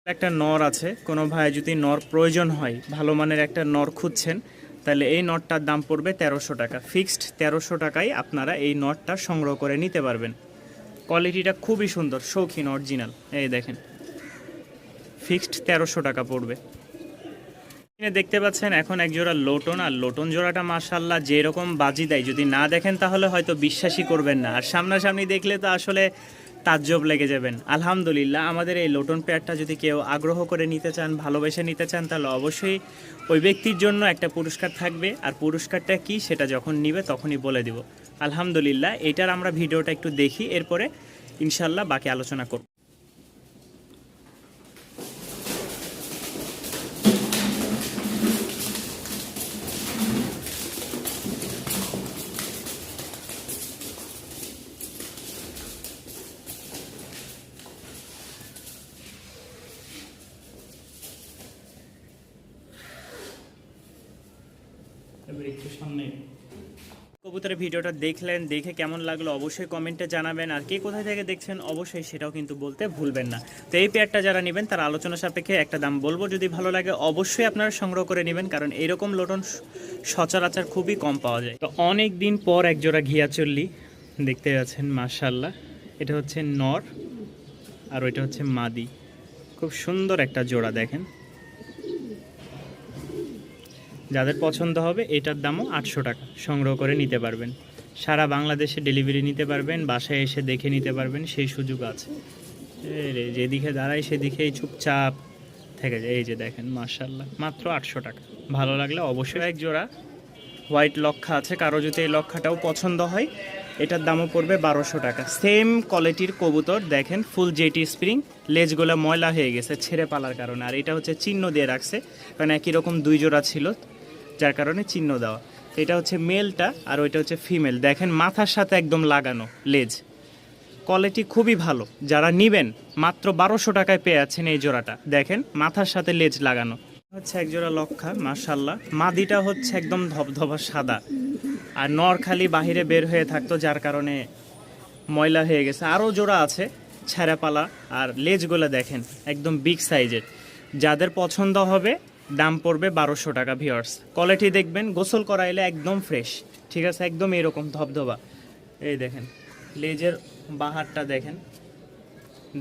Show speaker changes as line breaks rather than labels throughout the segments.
একটা নর আছে, কোনো ভাই যদি নর প্রয়োজন হয়, ভালো মানের একটা নর খুঁজছেন, তাহলে এই নটটার দাম পড়বে 1300 টাকা। ফিক্সড 1300 টাকায় আপনারা এই নটটা সংগ্রহ করে নিতে পারবেন। কোয়ালিটিটা খুবই সুন্দর, শৌখিন, অরিজিনাল। এই দেখেন, ফিক্সড 1300 টাকা পড়বে। এখানে দেখতে পাচ্ছেন এখন এক জোড়া লোটন, আর লোটন জোড়াটা মাশাল্লাহ যেরকম বাজি দেয়, যদি না দেখেন তাহলে হয়তো বিশ্বাসই করবেন না, আর সামনাসামনি দেখলে তো আসলে তাজ্জব লেগে যাবেন। আলহামদুলিল্লাহ, আমাদের এই লোটন পেয়ারটা যদি কেউ আগ্রহ করে নিতে চান, ভালোবেসে নিতে চান, তাহলে অবশ্যই ওই ব্যক্তির জন্য একটা পুরস্কার থাকবে, আর পুরস্কারটা কি সেটা যখন নিবে তখনই বলে দিব। আলহামদুলিল্লাহ, এটার আমরা ভিডিওটা একটু দেখি, এরপরে ইনশাল্লাহ বাকি আলোচনা করব। একটু সামনে কবুতরের ভিডিওটা দেখলেন, দেখে কেমন লাগলো অবশ্যই কমেন্টে জানাবেন, আর কে কোথায় থেকে দেখছেন অবশ্যই সেটাও কিন্তু বলতে ভুলবেন না। তো এই পেয়ারটা যারা নেবেন তারা আলোচনা সাপেক্ষে একটা দাম বলবো, যদি ভালো লাগে অবশ্যই আপনারা সংগ্রহ করে নেবেন, কারণ এরকম লোটন সচরাচর খুবই কম পাওয়া যায়। তো অনেক দিন পর এক জোড়া ঘিয়া চল্লি দেখতে যাচ্ছেন, মাশাল্লাহ। এটা হচ্ছে নর আর ওইটা হচ্ছে মাদি, খুব সুন্দর একটা জোড়া। দেখেন, যাদের পছন্দ হবে এটার দামও 800 টাকা, সংগ্রহ করে নিতে পারবেন। সারা বাংলাদেশে ডেলিভারি নিতে পারবেন, বাসায় এসে দেখে নিতে পারবেন, সেই সুযোগ আছে। রে যেদিকে দাঁড়াই সেদিকেই চুপচাপ থেকে যায়। এই যে দেখেন, মাশাল্লাহ, মাত্র 800 টাকা। ভালো লাগলে অবশ্যই। এক জোড়া হোয়াইট লক্ষা আছে, কারো যদি এই লক্ষাটাও পছন্দ হয়, এটার দামও পড়বে 1200 টাকা। সেম কোয়ালিটির কবুতর, দেখেন ফুল জেটি স্প্রিং, লেজগুলো ময়লা হয়ে গেছে ছেড়ে পালার কারণে, আর এটা হচ্ছে চিহ্ন দিয়ে রাখছে, কারণ একই রকম দুই জোড়া ছিল যার কারণে চিহ্ন দেওয়া। এটা হচ্ছে মেলটা আর ওইটা হচ্ছে ফিমেল। দেখেন মাথার সাথে একদম লাগানো লেজ, কোয়ালিটি খুবই ভালো। যারা নেবেন মাত্র 1200 টাকায় পেয়ে যাচ্ছেন এই জোড়াটা। দেখেন মাথার সাথে লেজ লাগানো হচ্ছে এক জোড়া লক্ষা, মাশাল্লাহ। মাদিটা হচ্ছে একদম ধবধবা সাদা, আর নর খালি বাহিরে বের হয়ে থাকতো যার কারণে ময়লা হয়ে গেছে। আরও জোড়া আছে ছেঁড়াপালা, আর লেজগুলো দেখেন একদম বিগ সাইজের। যাদের পছন্দ হবে দাম পড়বে 1200 টাকা। ভিওর্স, কোয়ালিটি দেখবেন, গোসল করাইলে একদম ফ্রেশ, ঠিক আছে, একদম এরকম ধবধবা। এই দেখেন লেজের বাহারটা দেখেন,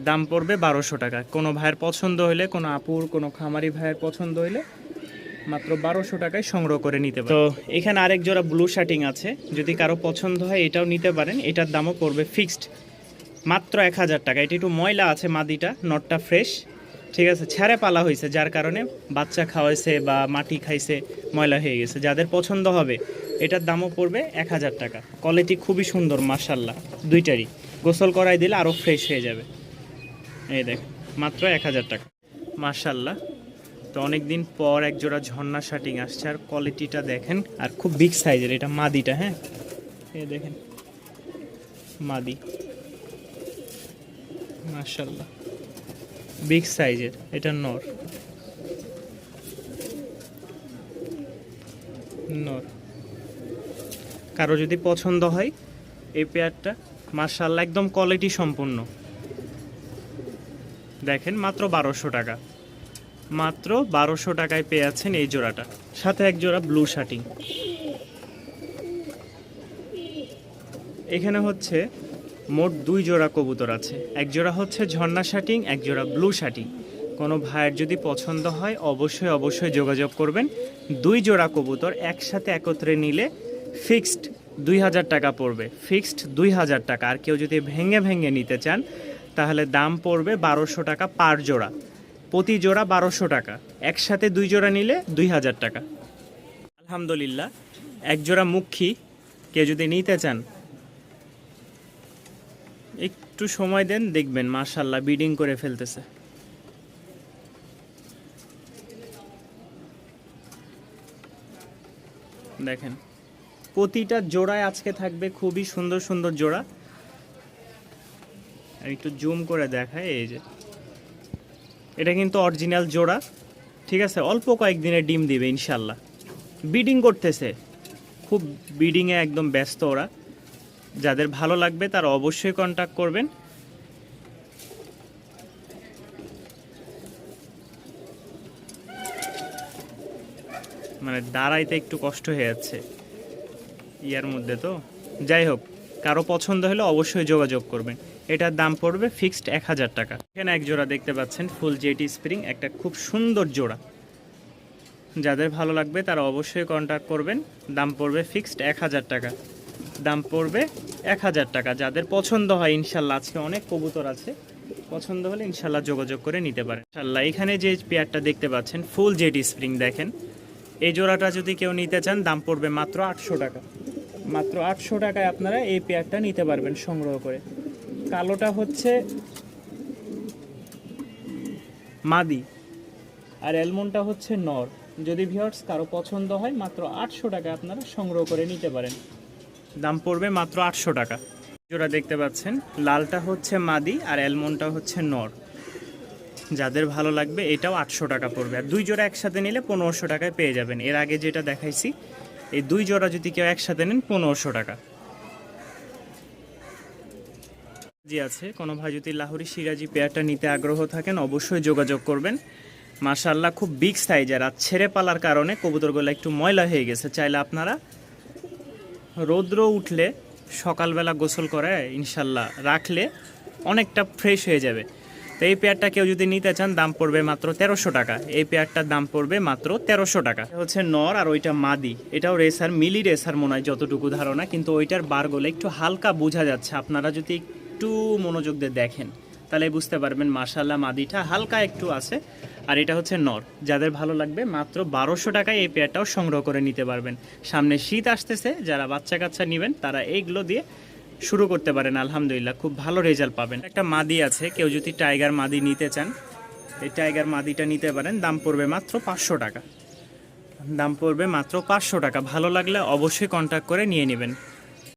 দাম পড়বে 1200 টাকা। কোনো ভাইয়ের পছন্দ হলে, কোনো আপুর, কোনো খামারি ভাইয়ের পছন্দ হলে মাত্র 1200 টাকায় সংগ্রহ করে নিতে পারেন। তো এখানে আরেক জোড়া ব্লু শার্টিং আছে, যদি কারো পছন্দ হয় এটাও নিতে পারেন। এটার দামও পড়বে ফিক্সড মাত্র 1000 টাকা। এটা একটু ময়লা আছে মাদিটা, নটটা ফ্রেশ, ঠিক আছে, ছেড়ে পালা হয়েছে যার কারণে বাচ্চা খাওয়াইছে বা মাটি খাইছে, ময়লা হয়ে গেছে। যাদের পছন্দ হবে এটার দামও পড়বে 1000 টাকা। কোয়ালিটি খুবই সুন্দর মাশাল্লাহ, দুইটারই গোসল করাই দিলে আরও ফ্রেশ হয়ে যাবে। এই দেখ, মাত্র 1000 টাকা, মাশাল্লাহ। তো অনেক দিন পর এক জোড়া ঝর্ণা শার্টিং আসছে, আর কোয়ালিটিটা দেখেন, আর খুব বিগ সাইজের। এটা মাদিটা, হ্যাঁ, এই দেখেন মাদি, মাশাল্লাহ, বিগ সাইজের। এটা নর, নর। কারো যদি পছন্দ হয় এই পেয়ারটা, মাশাল্লাহ, একদম কোয়ালিটি সম্পূর্ণ। দেখেন মাত্র 1200 টাকা, মাত্র 1200 টাকায় পেয়ে যাচ্ছেন এই জোড়াটা, সাথে এক জোড়া ব্লু শার্টিং। এখানে হচ্ছে মোট দুই জোড়া কবুতর আছে, এক জোড়া হচ্ছে ঝর্ণা শার্টিং, এক জোড়া ব্লু শার্টিং। কোনো ভাইয়ের যদি পছন্দ হয় অবশ্যই অবশ্যই যোগাযোগ করবেন। দুই জোড়া কবুতর একসাথে একত্রে নিলে ফিক্সড 2000 টাকা পড়বে, ফিক্সড 2000 টাকা। আর কেউ যদি ভেঙে ভেঙে নিতে চান তাহলে দাম পড়বে 1200 টাকা পার জোড়া, প্রতি জোড়া 1200 টাকা। একসাথে দুই জোড়া নিলে 2000 টাকা। আলহামদুলিল্লাহ, এক জোড়া মুখী কেউ যদি নিতে চান একটু সময় দেন, দেখবেন মাশাল্লাহ বিডিং করে ফেলতেছে। দেখেন প্রতিটা জোড়ায় আজকে থাকবে খুবই সুন্দর সুন্দর জোড়া। একটু জুম করে দেখায়, এই যে এটা কিন্তু অরিজিনাল জোড়া, ঠিক আছে। অল্প কয়েকদিনে ডিম দিবে ইনশাল্লাহ। বিডিং করতেছে, খুব বিডিংয়ে একদম ব্যস্ত ওরা। যাদের ভালো লাগবে তারা অবশ্যই কন্ট্যাক্ট করবেন। মানে দাঁড়াইতে একটু কষ্ট হয়ে যাচ্ছে ইয়ার মধ্যে তো। যাই হোক, কারো পছন্দ হলে অবশ্যই যোগাযোগ করবেন। এটার দাম পড়বে ফিক্সড 1000 টাকা। এখানে এক জোড়া দেখতে পাচ্ছেন ফুল জেটি স্প্রিং, একটা খুব সুন্দর জোড়া। যাদের ভালো লাগবে তারা অবশ্যই কন্ট্যাক্ট করবেন। দাম পড়বে ফিক্সড 1000 টাকা। দাম পড়বে 1000 টাকা। যাদের পছন্দ হয় ইনশাল্লাহ, আজকে অনেক কবুতর আছে, পছন্দ হলে ইনশাল্লাহ যোগাযোগ করে নিতে পারেন ইনশাল্লাহ। এখানে যে পেয়ারটা দেখতে পাচ্ছেন ফুল জেটি স্প্রিং, দেখেন এই জোড়াটা যদি কেউ নিতে চান দাম পড়বে মাত্র 800 টাকা। মাত্র 800 টাকায় আপনারা এই পেয়ারটা নিতে পারবেন সংগ্রহ করে। কালোটা হচ্ছে মাদি আর অ্যালমন্ডটা হচ্ছে নর। যদি ভিউয়ার্স কারো পছন্দ হয় মাত্র 800 টাকা আপনারা সংগ্রহ করে নিতে পারেন। দাম পড়বে মাত্র 800 টাকা। জোড়া দেখতে পাচ্ছেন, লালটা হচ্ছে মাদি আর অ্যালমন্ডটা হচ্ছে নর। যাদের ভালো লাগবে এটাও 800 টাকা পড়বে। আর দুই জোড়া একসাথে নিলে 1500 টাকায় পেয়ে যাবেন। এর আগে যেটা দেখাইছি, এই দুই জোড়া যদি কেউ একসাথে নেন 1500 টাকা। জি আছে, কোনো ভাই যদি লাহোরি সিরাজি পেয়ারটা নিতে আগ্রহ থাকেন অবশ্যই যোগাযোগ করবেন। মাশাআল্লাহ খুব বিগ সাইজের, আর ছেড়ে পালার কারণে কবুতরগুলো একটু ময়লা হয়ে গেছে। চাইলে আপনারা রৌদ্র উঠলে সকালবেলা গোসল করে ইনশাল্লাহ রাখলে অনেকটা ফ্রেশ হয়ে যাবে। তো এই পেয়ারটা কেউ যদি নিতে চান দাম পড়বে মাত্র 1300 টাকা। এই পেয়ারটার দাম পড়বে মাত্র 1300 টাকা। হচ্ছে নর আর ওইটা মাদি, এটাও রেসার, মিলি রেসার মনে হয় যতটুকু ধারণা, কিন্তু ওইটার বারগুলো একটু হালকা বোঝা যাচ্ছে। আপনারা যদি একটু মনোযোগ দিয়ে দেখেন তাহলে বুঝতে পারবেন মাশাআল্লাহ মাদিটা হালকা একটু আছে, আর এটা হচ্ছে নর। যাদের ভালো লাগবে মাত্র 1200 টাকায় এই পেয়ারটাও সংগ্রহ করে নিতে পারবেন। সামনে শীত আসতেছে, যারা বাচ্চা কাচ্চা নেবেন তারা এইগুলো দিয়ে শুরু করতে পারেন। আলহামদুলিল্লাহ খুব ভালো রেজাল্ট পাবেন। একটা মাদি আছে, কেউ যদি টাইগার মাদি নিতে চান এই টাইগার মাদিটা নিতে পারেন। দাম পড়বে মাত্র 500 টাকা। দাম পড়বে মাত্র 500 টাকা। ভালো লাগলে অবশ্যই কন্ট্যাক্ট করে নিয়ে নেবেন।